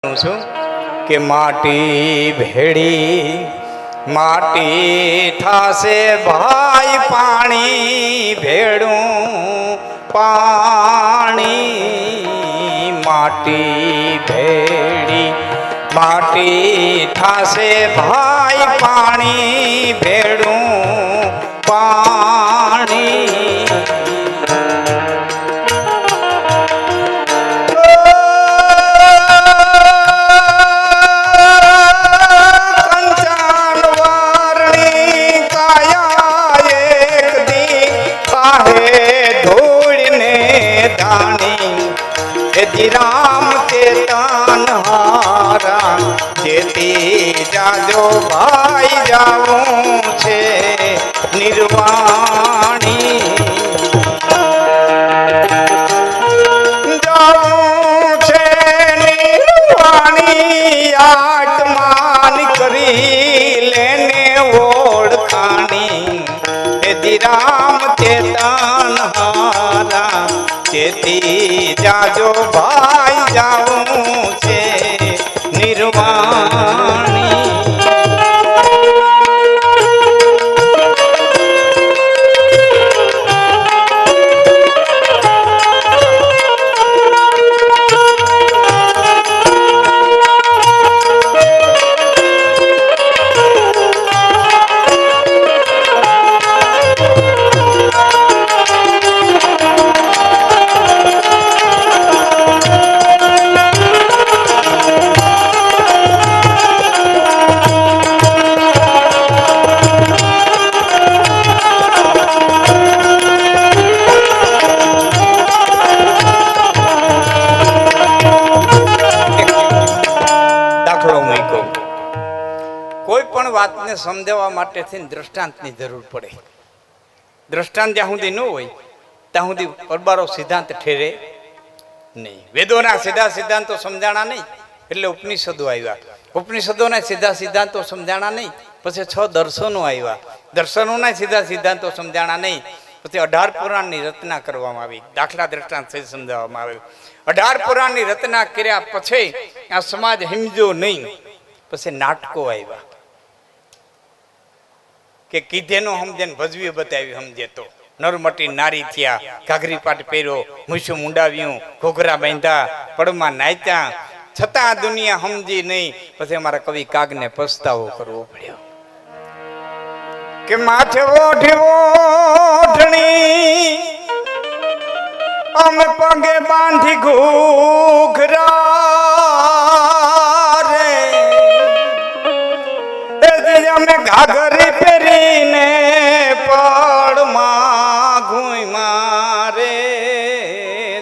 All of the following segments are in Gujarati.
છું કે માટી ભેડી માટી થાશે ભાઈ પાણી ભેડું પાણી માટી ભેડી માટી થાશે ભાઈ પાણી ભેડું પાણી राम के तान हारा जेती जाजो भाई जाऊं छे निर्वाणी जाऊं छे निर्वाणी आत्मान करी लेने ओळखाणी यदि राम के तान हारा जेती जाजो भाई जाऊं छे निर्वाणी વાતને સમજાવવા માટે દ્રષ્ટાંતની જરૂર પડે. દ્રષ્ટાંત જ્યાં સુધી ન હોય ત્યાં સુધી પરબારો સિદ્ધાંત ઠેરે નહીં. વેદોના સીધા સિદ્ધાંતો સમજાણા નહીં એટલે ઉપનિષદો આવ્યા. ઉપનિષદોના સીધા સિદ્ધાંતો સમજાણા નહીં પછી 6 દર્શનો આવ્યા. દર્શનોના સીધા સિદ્ધાંતો સમજાણા નહીં પછી 18 પુરાણની રચના કરવામાં આવી. દાખલા દ્રષ્ટાંત સહિત સમજાવવામાં આવ્યું. 18 પુરાણની રચના કર્યા પછી આ સમાજ સમજો નહીં પછી નાટકો આવ્યા કે કીધેનો સમજે ભજવી બતાવી સમજે તો નરમટી નારી થયા, ઘાઘરી પાટ પહેર્યો, મૂછું મુંડાવ્યું, ઘોઘરા બાંધ્યા, પડમાં નાચ્યા, છતાં દુનિયા સમજી નહીં. પછી અમારા કવિ કાગને પસ્તાવો કરવો પડ્યો કે માથે ઓઢી ઓઢણી અમે પગે બાંધી ઘૂઘરા રે અમે ઘાઘરી પહેરીને પડમાં ઘૂમા રે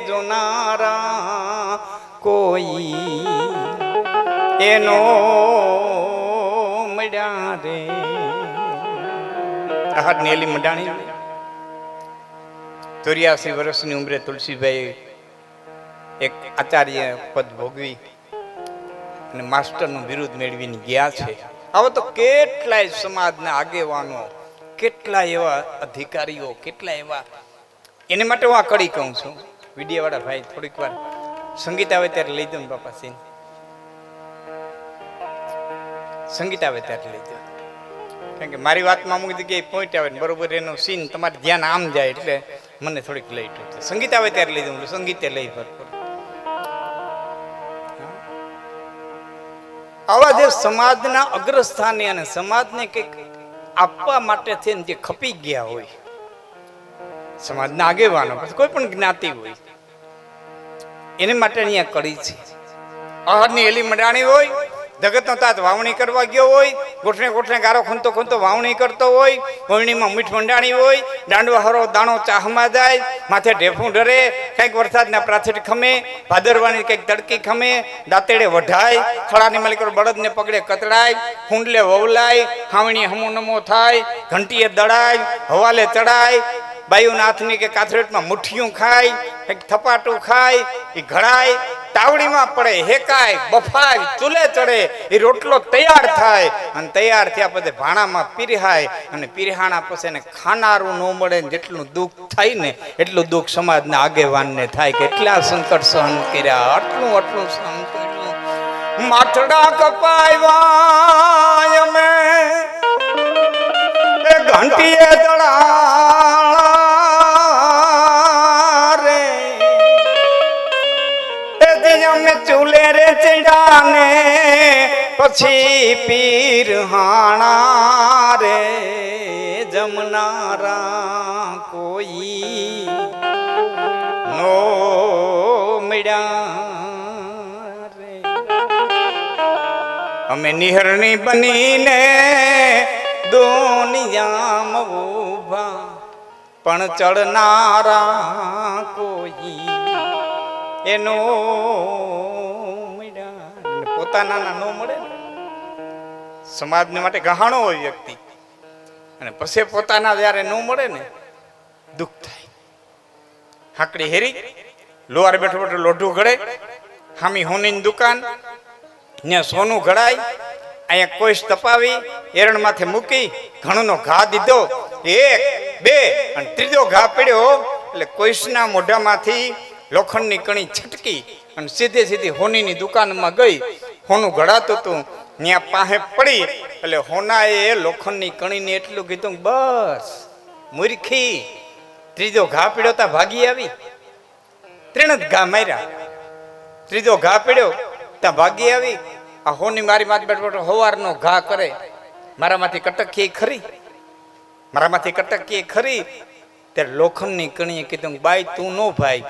જોનારા કોઈ એનો મળ્યા રે. હાથ નેલી મડાણી 84 વર્ષની ઉંમરે તુલસીભાઈ એક આચાર્ય પદ ભોગવી અને માસ્ટરનું બિરુદ મેળવીને ગયા છે. આવો તો કેટલાય સમાજના આગેવાનો, કેટલા એવા અધિકારીઓ, કેટલા એવા. એને માટે હું આ કડી કહું છું. વિડીયો વાળા ભાઈ થોડીક વાર સંગીત આવે ત્યારે લઈ દો ને બાપા સીન. સંગીત આવે ત્યારે લઈ દો, કારણ કે મારી વાતમાં અમુક જગ્યાએ પોઈન્ટ આવે ને બરોબર એનું સીન તમારે ધ્યાન આમ જાય એટલે મને થોડીક લઈ ટૂંક. સંગીત આવે ત્યારે લઈ દઉં, સંગીતે લઈ ભરપૂર. આવા જે સમાજના અગ્રસ્થાને અને સમાજને કંઈક આપવા માટે થઈને જે ખપી ગયા હોય, સમાજના આગેવાનો, કોઈ પણ જ્ઞાતિ હોય, એને માટે અહીંયા કરી છે. અહદની એલી મડાણી હોય, જગતનો તાત વાવણી કરવા ગયો હોય, ગોઠણે ગોઠણે ગારો ખૂંતો ખૂંતો વાવણી કરતો હોય, વવણીમાં મીઠ મંડાણી હોય, દાંડવા હરો દાણો ચાહમાં જાય, માથે ઢેફું ઢરે, કંઈક વરસાદના પ્રાથેટ ખમે, ભાદરવાની કંઈક તડકી ખમે, દાંતેડે વઢાય, ખળાની માલિકો બળદને પગડે કતડાય, હુંડલે વવલાય, હાવણી હમો નમો થાય, ઘંટીએ દળાય, હવાલે ચડાય, બાયુના હાથની કે કાથરેટમાં મુઠ્ઠીયું ખાય, કંઈક થપાટું ખાય, એ ઘડાય, તાવડીમાં પડે, હેકાય, બફાય, ચૂલે ચડે, એ રોટલો તૈયાર થાય અને તૈયાર થયા પછી ભાણામાં પીરહાય અને પીરહાણા પછી એને ખાનારું ન મળે. જેટલું દુઃખ થાય ને એટલું દુઃખ સમાજના આગેવાનને થાય કે એટલા સંકટ સહન કર્યા, આટલું સહન કર્યું. માટડા કપાવ્યા અમે એ ઘંટીએ દળા રે એ જે અમે ચૂલે રે ચડાને પછી પીર હાણા રે જમનારા કોઈ નો મળ્યા રે અમે નિહરણી બનીને દુનિયામાં ઊભા પણ ચડનારા કોઈ એનો મળ્યા પોતાના નો મળે ને સમાજને માટે ગહાણો હોય વ્યક્તિ અને પછી પોતાના જ્યારે ન મળે ને દુઃખ થાય. હાકડી હેરી લોહાર બેઠો બેઠો લોઢું ઘડે હામી હોનીની દુકાન ને સોનું ઘડાય અહીંયા કોઈશ તપાવી એરણ માથે મૂકી ઘણોનો ઘા દીધો એક બે અને ત્રીજો ઘા પડ્યો એટલે કોઈશના મોઢામાંથી લોખંડની કણી છટકી અને સીધે સીધી હોનીની દુકાનમાં ગઈ. હોનું ઘડાતું હતું ત્યાં પાસે પડી એટલે હોનાએ લોખંડની કણીને એટલું કીધું બસ મૂર્ખી. ત્રીજો ઘા પડ્યો તા ભાગી આવી. ત્રણ જ ઘા માર્યા. ત્રીજો ઘા પડ્યો ત્યાં ભાગી આવી. આ હોની મારી માથે બેઠો હવારનો ઘા કરે મારામાંથી કટકીએ ખરી મારામાંથી કટકીએ ખરી. ત્યારે લોખંડની કણીએ કીધું બાઈ તું નો ભાઈ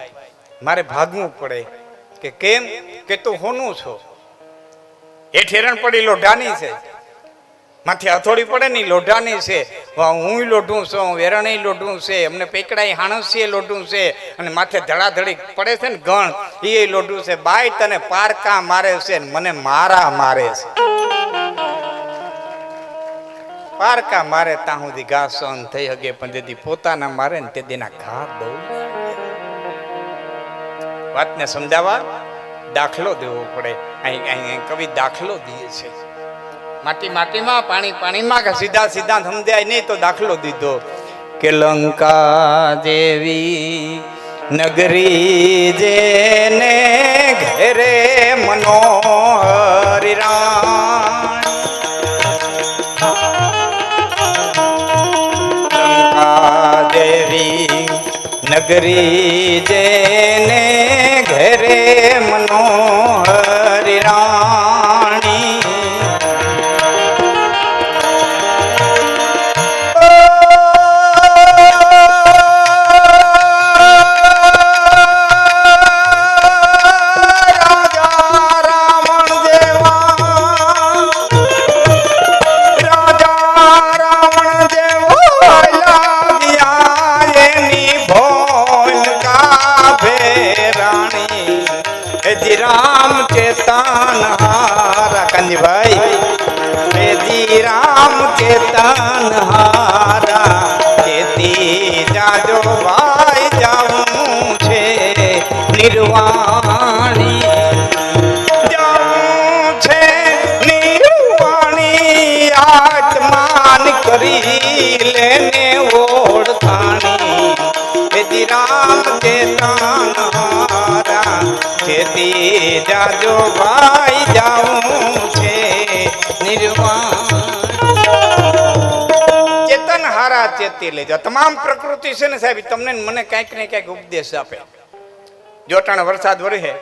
મારે ભાગવું પડે. કે કેમ? કે તું હોનું છો. એ ઠેરણ પડી લોઢાની છે માથે હથોડી પડે ને લોઢાની છે. હું લોઢું છું વેરણી લોઢું છે અમને પેકડાઈ હાણસીએ લોઢું છે અને માથે ધડાધડી પડે છે ને ગણ એ લોઢું છે. બાઈ તને પારકા મારે છે મને મારા મારે છે. પારકા મારે ત્યાં સુધી ઘા સહન થઈ શકે પણ તેથી પોતાના મારે ને તે દીના ઘા બહુ. વાતને સમજાવવા દાખલો દેવો પડે. અહીં કવિ દાખલો દે છે. માટી માટીમાં પાણી પાણીમાં કે સીધા સીધા સમજાય નહીં તો દાખલો દીધો કે લંકા જેવી નગરી જેને ઘેરે મનોહરી રાણ. લંકા દેવી નગરી જેને ઘેરે મનોહરી રાણી. રામ ચેતન હારા કાંજીભાઈ જી રામ ચેતન હારા ચેતી જાજો ભાઈ જાવું છે નિર્વાણી. જાવું છે નિર્વાણી આત્માન કરી લેને ઓળખાણી. જી રામ ચેતન હારા ખેતી જાજો ભાઈ જાવું છે નિર્વાણ. ચેતન હારા ચેતી લેજો. તમામ પ્રકૃતિ છે ને સાહેબ તમને મને કાંઈક ને કાંઈક ઉપદેશ આપે. જોટાણ વરસાદ વરહે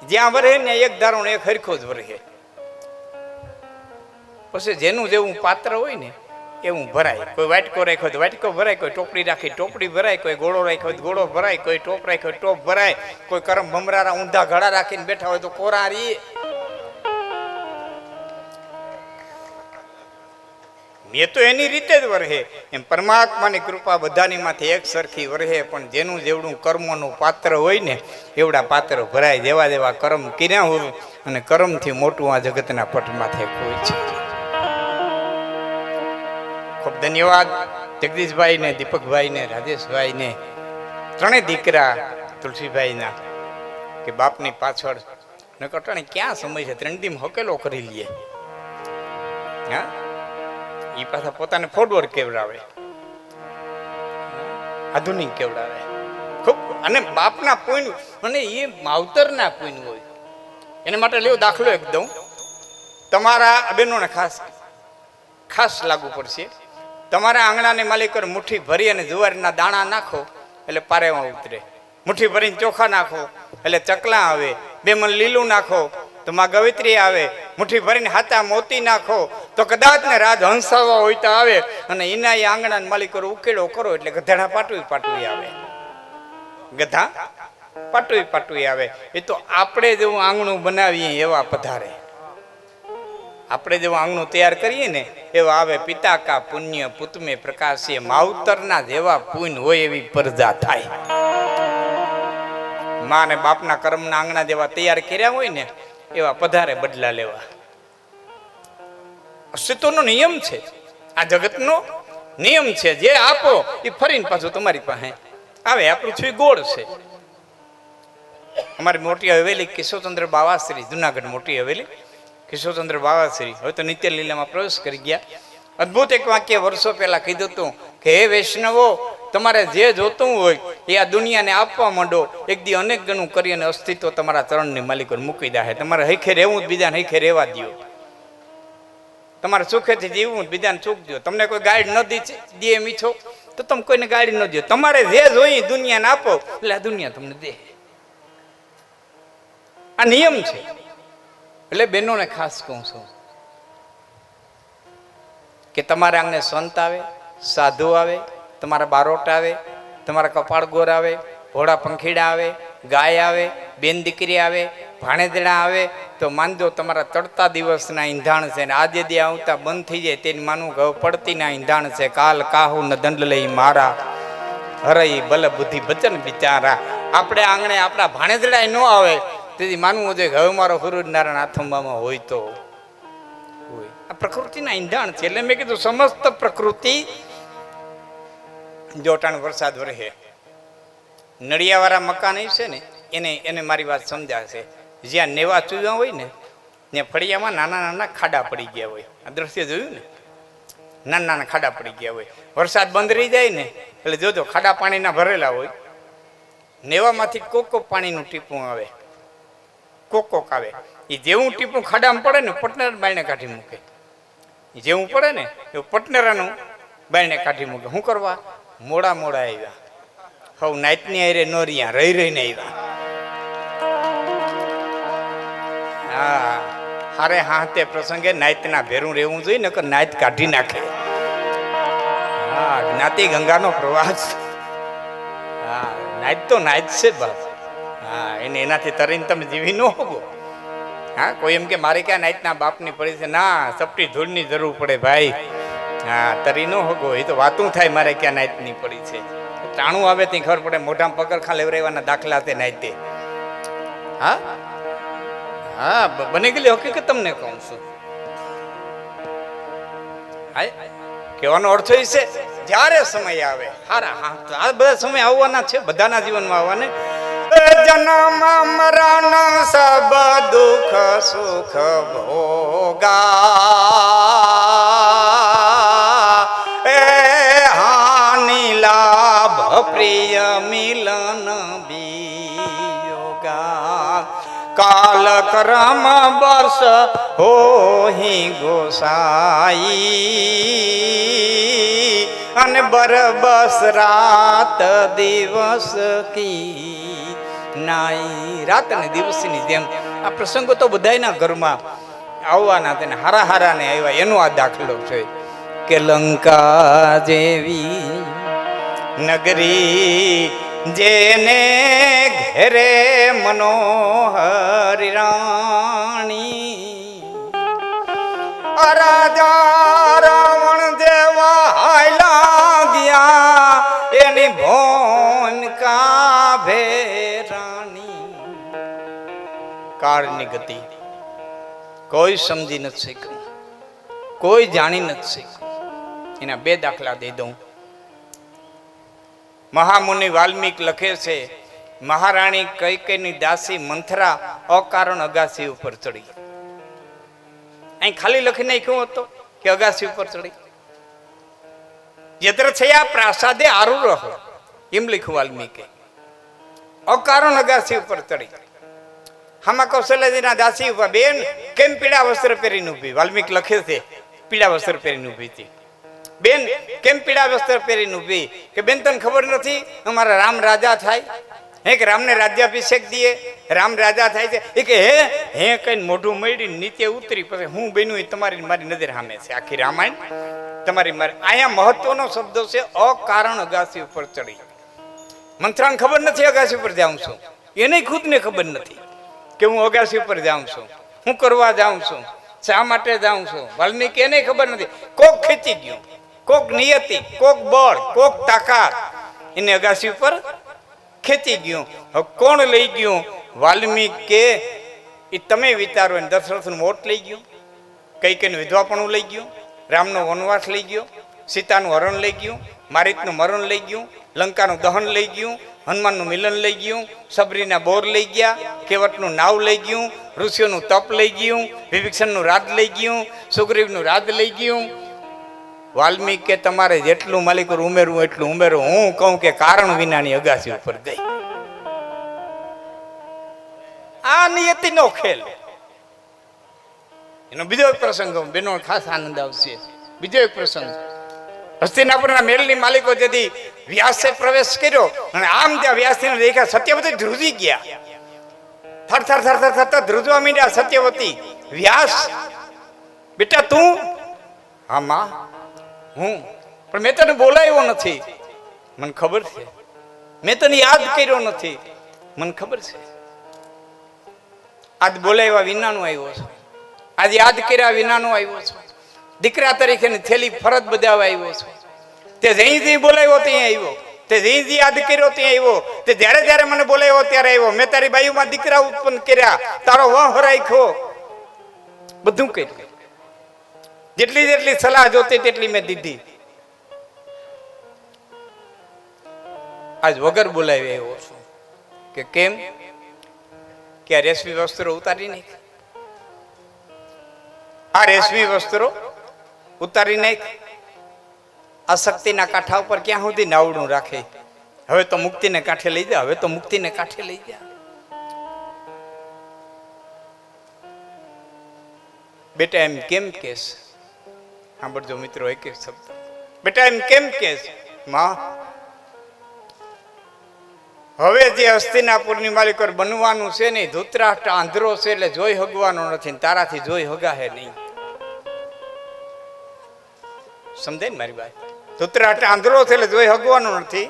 જ્યાં વરહે ને એક ધારો એક હરખો જ વરહે. પછી જેનું જેવું પાત્ર હોય ને એવું ભરાય. કોઈ વાટકો રાખ્યો તો વાટકો ભરાય, કોઈ ટોપડી રાખી ટોપડી ભરાય, કોઈ ગોળો રાખ્યો તો ગોળો ભરાય, કોઈ ટોપ રાખ્યો ટોપ ભરાય, કોઈ કરમ ભમરારા ઊંધા ઘડા રાખીને બેઠા હોય તો કોરા રી. એ તો એની રીતે જ વરહે. એમ પરમાત્માની કૃપા બધાની માથે એક સરખી વરહે પણ જેનું જેવડું કર્મનું પાત્ર હોય ને એવડા પાત્ર ભરાય. જેવા જેવા કર્મ કર્યા હોય અને કર્મથી મોટું આ જગતના પટમાંથી કોઈ છે. ખૂબ ધન્યવાદ જગદીશભાઈ ને દીપકભાઈ ને રાજેશભાઈ ને ત્રણેય દીકરા તુલસીભાઈના કે બાપની પાછળ ન કટાણે ક્યાં સમય છે. ત્રણ દી હકેલો કરી લઈએ. હા એ પાછા પોતાને ફોરવર્ડ કેવડાવે, આધુનિક કેવડાવે ખૂબ. અને બાપના પુણ્ય અને એ માવતરના પુણ્ય હોય. એના માટે લ્યો દાખલો એક દઉં. તમારા બહેનોને ખાસ ખાસ લાગુ પડશે. તમારા આંગણાની માલિકોને મુઠ્ઠી ભરી અને જુવારના દાણા નાખો એટલે પારેમાં ઉતરે. મુઠ્ઠી ભરીને ચોખા નાખો એટલે ચકલા આવે. 2 મણ લીલું નાખો તો માં ગવિત્રી આવે. મુઠ્ઠી ભરીને હાથા મોતી નાખો તો કદાચ ને રાજ હંસાવા હોય તો આવે. અને એના એ આંગણાના માલિકો ઉકેડો કરો એટલે ગધાડા પાટવી આવે. ગધા પાટવી આવે. એ તો આપણે જેવું આંગણું બનાવીએ એવા પધારે. આપણે જેવું આંગણું તૈયાર કરીએ ને એવા આવે. પિતા કા પુણ્ય પુત મેં પ્રકાશે, માવતરના જેવા પુણ્ય હોય એવી પ્રજા થાય. મા ને બાપના કર્મના આંગણા જેવા તૈયાર કર્યા હોય ને એવા પધારે બદલા લેવા. અસ્તિત્વનો નિયમ છે, આ જગતનો નિયમ છે. જે આપો એ ફરીને પાછું તમારી પાસે આવે. આ પૃથ્વી ગોળ છે. અમારી મોટી હવેલી કિશોરચંદ્ર બાવાશ્રી, જુનાગઢ મોટી હવેલી કિશોરચંદ્ર બાવાશ્રી હવે તો નિત્ય લીલામાં પ્રવેશ કરી ગયા. અદ્ભુત એક વાક્ય વર્ષો પહેલા કીધું હતું કે હે વૈષ્ણવો, તમારે જે જોતું હોય એ આ દુનિયાને આપવા માંડો. એક દી અનેક ગણું કરી અને અસ્તિત્વ તમારા ચરણની માલિકો મૂકી દે. તમારે હૈખે રહેવું જ બીજાને હૈખે રહેવા દો. તમારે સુખેથી જીવવું બીજાને સુખ દો. તમને કોઈ ગાઈડ ન દે એમ ઈચ્છો તો તમે કોઈને ગાઈડ ન દો. તમારે જે જોઈએ દુનિયાને આપો એટલે આ દુનિયા તમને દે. આ નિયમ છે. એટલે બહેનોને ખાસ કહું છું કે તમારા આંગણે સંત આવે, સાધુ આવે, તમારા બારોટ આવે, તમારા કપાળ ગોર આવે, ઘોડા પંખીડા આવે, ગાય આવે, બેન દીકરી આવે, ભાણેજડા આવે તો માનજો તમારા તડતા દિવસના ઈંધાણ છે. ને આજે દી આવતા બંધ થઈ જાય તેની માનવું ઘઉ પડતીના ઈંધાણ છે. કાલ કાહુ ન દંડ લઈ મારા, હરઈ બલ બુદ્ધિ બચન બિચારા. આપણે આંગણે આપણા ભાણેજડા ન આવે તેથી માનવું છે કે હવે મારો સૂરજ નારાયણ આથંબામાં હોય તો હોય. આ પ્રકૃતિના ઈંધાણ છે. એટલે મેં કીધું સમસ્ત પ્રકૃતિ જોટાણ વરસાદ વરસે નળિયાવાળા મકાન છે ને એને મારી વાત સમજાશે. જ્યાં નેવા ચૂવ્યા હોય ને ત્યાં ફળિયામાં નાના નાના ખાડા પડી ગયા હોય. આ દ્રશ્ય જોયું ને, નાના નાના ખાડા પડી ગયા હોય. વરસાદ બંધ રહી જાય ને એટલે જોજો ખાડા પાણીના ભરેલા હોય. નેવામાંથી કોક પાણીનું ટીપું આવે, કોક આવે. એ જેવું ટીપું ખાડામાં પડે ને પટનેરા બાયણે કાઢી મૂકે. જેવું પડે ને એવું પટનેરાનું બાયણે કાઢી મૂકે. શું કરવા? મોડા આવ્યા. હવ નાઈટની આરે ન રહ્યા, રહીને આવ્યા. હા, હારે હા તે પ્રસંગે નાઈટના ભેરું રહેવું જોઈએ, નકર નાઈટ કાઢી નાખે. હા, જ્ઞાતિ ગંગાનો પ્રવાસ. હા, નાઈટ તો નાઈટ છે બાપ. હા, એનાથી તરીને તમે જીવી ન હોગો. હા, કોઈ એમ કે મારે ક્યાં નાઈટના બાપની પડી છે. ના, સપટી ધૂળની જરૂર પડે ભાઈ. હા, તરી ન હોગો. એ તો વાતું થાય મારે ક્યાં નાઈટની પડી છે. ટાણું આવે ત્યાં ખબર પડે. મોઢામાં પગરખા લેવરાવાના દાખલા તે નાઈટે. હા હા, બની ગયેલી હકીકત તમને કહું છું. હા, કહેવાનો અર્થ એ છે જ્યારે સમય આવે હારા. હા, આ બધા સમય આવવાના છે, બધાના જીવનમાં આવવાને. જન્મ મરણ સબ દુઃખ સુખ ભોગા, એ હાનિ લાભ પ્રિય મિલન વિયોગા. કાલ કર્મ બસ હોહી ગોસાઈ, અને બરબસ રાત દિવસ કી નાઈ. રાત અને દિવસની જેમ આ પ્રસંગો તો બધાયના ઘરમાં આવવાના. તેને હારા હારાને આવ્યા. એનો આ દાખલો છે કે લંકા જેવી નગરી જેને ઘેરે મનોહર રાણી, રાજા રાવણ જેવા હાયલા ગયા એની ભોનકા ભેરાણી. કાળની ગતિ કોઈ સમજી નથી શક્યું, કોઈ જાણી નથી શક્યું. એના 2 દાખલા દઈ દઉં. મહામુનિ વાલ્મીક લખે છે, મહારાણી કૈકેયીની દાસી મંથરા અકારણ અગાસી ઉપર ચડી. અહીં ખાલી લખી નાખ્યું હતો કે અગાસી ઉપર ચડી. યત્ર છયા પ્રાસાદે આરૂઢ એમ લખ્યું વાલ્મીકે. અકારણ અગાસી ઉપર ચડી. હામાં કૌશલ્યજીના દાસી ઉભા, બેન કેમ પીળા વસ્ત્ર પહેરીને ઊભી? વાલ્મીક લખે છે પીળા વસ્ત્ર પહેરીને ઊભી હતી. બેન કેમ પીળા વસ્ત્ર પહેરીને ઊભી? કે બેન તને ખબર નથી અમારા રામ રાજા થાય? હે કે રામને રાજ્યાભિષેક દઈએ, રામ રાજા થાય છે. એ કે હે કઈ મોઢું મળીને નીચે ઉતરી, પછી હું બન્યું એ તમારી મારી નજર સામે છે. આખી રામાયણ તમારી મારી. અહીંયા મહત્વનો શબ્દ છે અકારણ અગાસી ઉપર ચડી. મંત્રાને ખબર નથી અગાસી ઉપર જાઉં છું, એને ખુદને ખબર નથી કે હું અગાસી ઉપર જાઉં છું, હું કરવા જાઉં છું, શા માટે જાઉં છું. વાલ્મીકી એને ખબર નથી. કોક ખેંચી ગયું, કોક નિયતિ, કોક બળ, કોક તાકાત એને અગાસી ઉપર ખેંચી ગયું. હવે કોણ લઈ ગયું? વાલ્મીકી કે એ તમે વિચારો. દશરથનું મોત લઈ ગયું, કૈકેયીનું વિધવાપણું લઈ ગયું, રામનો વનવાસ લઈ ગયો, સીતાનું હરણ લઈ ગયું, મારીચનું મરણ લઈ ગયું, લંકાનું દહન લઈ ગયું, હનુમાનનું મિલન લઈ ગયું, સબરીના બોર લઈ ગયા, કેવટનું નાવ લઈ ગયું, ઋષિઓનું તપ લઈ ગયું, વિભીષણનું રાજ લઈ ગયું, સુગ્રીવનું રાજ લઈ ગયું. વાલ્મીકી તમારે જેટલું માલિક ઉમેરવું એટલું ઉમેરો. હું કહું કે કારણ વિનાની અગાસી ઉપર ગઈ. આ નિયતિનો ખેલ. એનો બીજો એક પ્રસંગ બેનો ખાસ આનંદ આવશે. બીજો એક પ્રસંગ, હસ્તિનાપુરના મેળની માલિકો જેથી વ્યાસે પ્રવેશ કર્યો અને આમ ત્યાં વ્યાસજીને દેખ્યા, સત્યવતી ધ્રુજી ગયા. થર થર થર થર થર ધ્રુજવા માંડ્યા. સત્યવતી, વ્યાસ બેટા તું? હા માં હું, પણ મેં તને બોલાવ્યો નથી. મને ખબર છે. મેં તને યાદ કર્યો નથી. મને ખબર છે. આજ બોલાવ્યા વિનાનો આવ્યો છું, આજે યાદ કર્યા વિનાનો આવ્યો છું, દીકરા તરીકેની થેલી ફરજ બજાવવા આવ્યો છું. તે જઈ બોલાવ્યો ત્યાં આવ્યો, તે જઈ યાદ કર્યો ત્યાં આવ્યો, તે જ્યારે જ્યારે મને બોલાવ્યો ત્યારે આવ્યો. મેં તારી બાયુમાં દીકરા ઉત્પન્ન કર્યા, તારો વહ રાખ્યો, બધું કર્યું. જેટલી જેટલી સલાહ જોતી તેટલી મેં દીધી. આજ વગર બોલાવી આવ્યો છું. કે કેમ? કે આ રેશમી વસ્ત્રો ઉતારી નાખ, આ રેશમી વસ્ત્રો ઉતારી નાખ. આ શક્તિના કાંઠા ઉપર ક્યાં સુધી નાવડું રાખે? હવે તો મુક્તિને કાંઠે લઈ જા, હવે તો મુક્તિને કાંઠે લઈ જા. બેટા એમ કેમ કેસ? સાંભળજો મિત્રો એક એક શબ્દ. બેટા એમ કેમ કેસ? માં હવે જે હસ્તિનાપુરની માલિકો બનવાનું છે ને, ધૃતરાષ્ટ્ર આંધળો છે એટલે જોઈ હગવાનો નથી, તારાથી જોઈ હગાહે નહીં. સમજાય ને મારી વાત? ધૃતરાષ્ટ્ર આંધળો છે એટલે જોઈ હગવાનો નથી,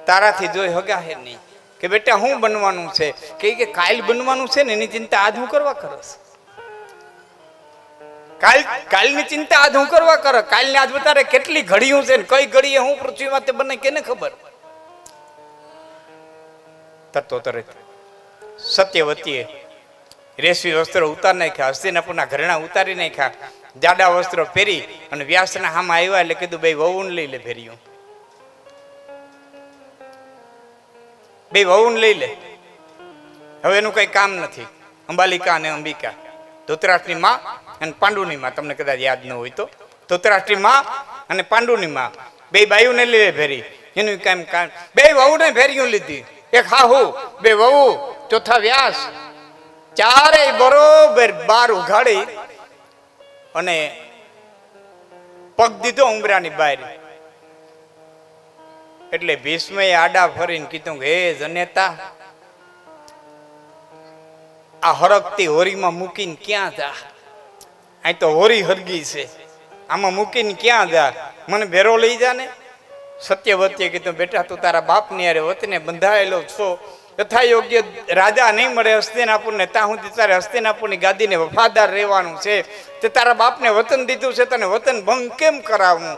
તારાથી જોઈ હગાહે નહીં. કે બેટા હું બનવાનું છે? કે કાલ બનવાનું છે ને, એની ચિંતા આજ હું કરવા કરસ. કાલની ચિંતા આજ હું કરવા કર. કાલની આજ બતારે કેટલી ઘડીયું છે ને કઈ ઘડીએ હું પૃથ્વીમાં તે બને કેને ખબર. તત્વોતરે સત્યવતીએ રેશમી વસ્ત્રો ઉતારી નાખ્યા, હસ્તિનાપુરના ઘરેણા ઉતારી નાખ્યા, જાડા વસ્ત્રો પહેરી અને વ્યાસના હામાં આવ્યા એટલે કીધું બે વહુને લઈ લે. ફેર્યું બે વહુને લઈ લે. હવે એનું કઈ કામ નથી. અંબાલિકા અને અંબિકા, ધૃતરાષ્ટ્રની માં અને પાંડુની માં. તમને કદાચ યાદ ન હોય તો ધૃતરાષ્ટ્રની માં અને પાંડુની માં બે બાયુને લઈ ફેરી. એનું કામ બે વહુને ફેર્યું લીધી. એક હાહુ, બે વહુ, ચોથા વ્યાસ, ચારેય બરોબર બાર ઉઘાડી અને પગ દીધો ઉમરાની બહાર. એટલે ભીષ્મએ આડા ફરીને કીધું કે હે જનેતા, આ હરકતી હોરીમાં મૂકીને ક્યાં જા? અહીં તો હોરી હરગી છે, આમાં મૂકીને ક્યાં જા? મને ભેરો લઈ જા ને. સત્યવતીએ કીધું બેટા તું તારા બાપની અરે વતને બંધાયેલો છો, તથા યોગ્ય રાજા નહીં મળે હસ્તિનાપુરને, ત્યાં સુધી તારે હસ્તિનાપુરની ગાદીને વફાદાર રહેવાનું છે. તે તારા બાપને વતન દીધું છે, તને વતન ભંગ કેમ કરાવવું?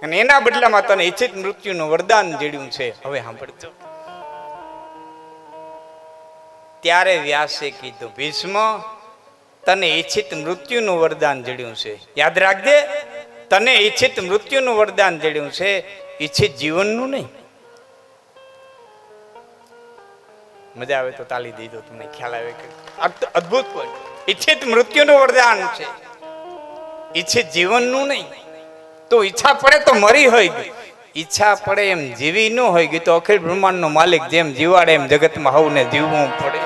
અને એના બદલામાં તને ઈચ્છિત મૃત્યુનું વરદાન જડ્યું છે. હવે સાંભળજો. ત્યારે વ્યાસે કીધું ભીષ્મ, તને ઈચ્છિત મૃત્યુનું વરદાન જડ્યું છે. યાદ રાખજે, તને ઈચ્છિત મૃત્યુનું વરદાન જડ્યું છે, ઈચ્છિત જીવનનું નહીં. મજા આવે તો તાલી દઈ દો, તમને ખ્યાલ આવે કે અદ્ભુત હોય. ઈચ્છિત મૃત્યુનું વરદાન છે, ઈચ્છિત જીવનનું નહીં. તો ઈચ્છા પડે તો મરી હોય ગઈ, ઈચ્છા પડે એમ જીવી ન હોય ગઈ તો અખિલ બ્રહ્માંડનો માલિક જેમ જીવાડે એમ જગતમાં હવને જીવવું પડે.